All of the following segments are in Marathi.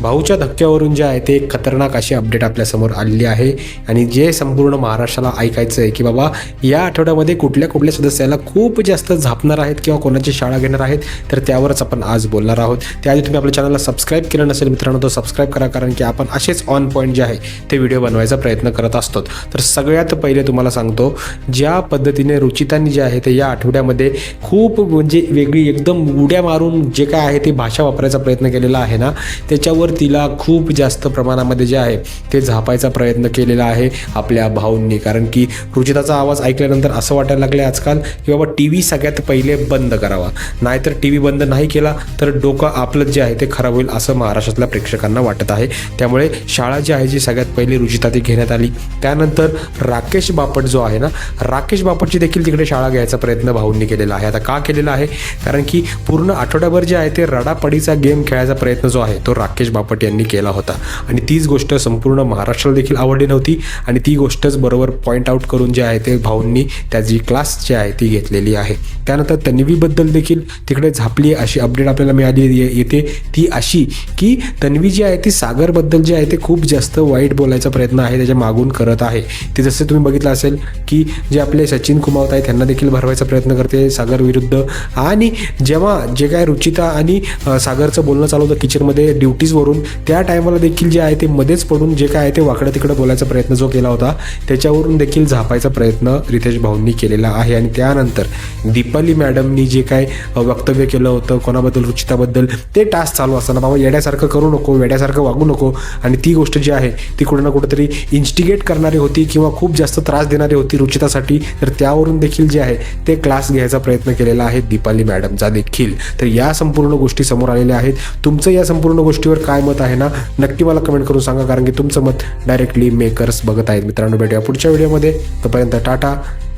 भाऊच्या धक्क्यावरून जे आहे ते एक खतरनाक अशी अपडेट आपल्यासमोर आलेली आहे आणि जे संपूर्ण महाराष्ट्राला ऐकायचं आहे की बाबा या आठवड्यामध्ये कुठल्या कुठल्या सदस्याला खूप जास्त झापणार आहेत किंवा कोणाची शाळा घेणार आहेत, तर त्यावरच आपण आज बोलणार आहोत. त्याआधी तुम्ही आपल्या चॅनलला सबस्क्राईब केलं नसेल मित्रांनो तर सबस्क्राईब करा, कारण की आपण असेच ऑन पॉईंट जे आहे ते व्हिडिओ बनवायचा प्रयत्न करत असतो. तर सगळ्यात पहिले तुम्हाला सांगतो, ज्या पद्धतीने रुचितांनी जे आहे ते या आठवड्यामध्ये खूप म्हणजे वेगळी एकदम उड्या मारून जे काय आहे ती भाषा वापरायचा प्रयत्न केलेला आहे ना, त्याच्यावर तिला खूप जास्त प्रमाणामध्ये जे आहे ते झापायचा प्रयत्न केलेला आहे आपल्या भाऊंनी. कारण की रुचिताचा आवाज ऐकल्यानंतर असं वाटायला लागलं आजकाल की बाबा टी व्ही सगळ्यात पहिले बंद करावा, नाहीतर टी व्ही बंद नाही केला तर डोकं आपलं जे आहे ते खराब होईल असं महाराष्ट्रातल्या प्रेक्षकांना वाटत आहे. त्यामुळे शाळा जी आहे जी सगळ्यात पहिली रुचिता ती घेण्यात आली. त्यानंतर राकेश बापट जो आहे ना, राकेश बापटची देखील तिकडे शाळा घ्यायचा प्रयत्न भाऊंनी केलेला आहे. आता का केलेला आहे, कारण की पूर्ण आठवड्याभर जे आहे ते रडापडीचा गेम खेळायचा प्रयत्न जो आहे तो राकेश बापट यांनी केला होता आणि तीच गोष्ट संपूर्ण महाराष्ट्राला देखील आवडली नव्हती आणि ती गोष्टच बरोबर पॉईंट आउट करून जे आहे ते भाऊंनी त्याची क्लास जी आहे ती घेतलेली आहे. त्यानंतर तन्वीबद्दल देखील तिकडे झापली अशी अपडेट आपल्याला मिळाली येते, ती अशी की तन्वी जी आहे ती सागरबद्दल जे आहे ते खूप जास्त वाईट बोलायचा प्रयत्न आहे त्याच्या मागून करत आहे. ते जसं तुम्ही बघितलं असेल की जे आपले सचिन कुमावत आहेत त्यांना देखील भरवायचा प्रयत्न करते सागर विरुद्ध. आणि जेव्हा जे काय रुचिता आणि सागरचं बोलणं चालू होतं किचनमध्ये ड्युटीजवरून, त्या टायमाला देखील जे आहे ते मध्येच पडून जे काय आहे ते वाकडं तिकडं बोलायचा प्रयत्न जो केला होता त्याच्यावरून देखील झापायचा प्रयत्न रितेश भाऊंनी केलेला आहे. आणि त्यानंतर दीपाली मॅडमनी जे काय वक्तव्य केलं होतं कोणाबद्दल, रुचिताबद्दल, ते टास्क चालू असताना बाबा येड्यासारखं करू नको, वेड्यासारखं वागू नको, आणि ती गोष्ट जी आहे ती कुठं ना कुठंतरी इन्स्टिगेट करणारी होती किंवा खूप जास्त त्रास देणारी होती रुचितासाठी, तर त्यावरून देखील जे आहे ते क्लास घ्यायचा प्रयत्न केलेला आहे दीपाली मॅडमचा देखील. तर या संपूर्ण गोष्टी समोर आलेल्या आहेत. तुमचं या संपूर्ण गोष्टीवर काय मत आहे ना, नक्की मला कमेंट करून सांगा, कारण की तुमचं मत डायरेक्टली मेकर्स बघत आहेत. मित्रांनो, भेटूया पुढच्या व्हिडिओमध्ये. तोपर्यंत टाटा,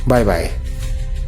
बाय बाय.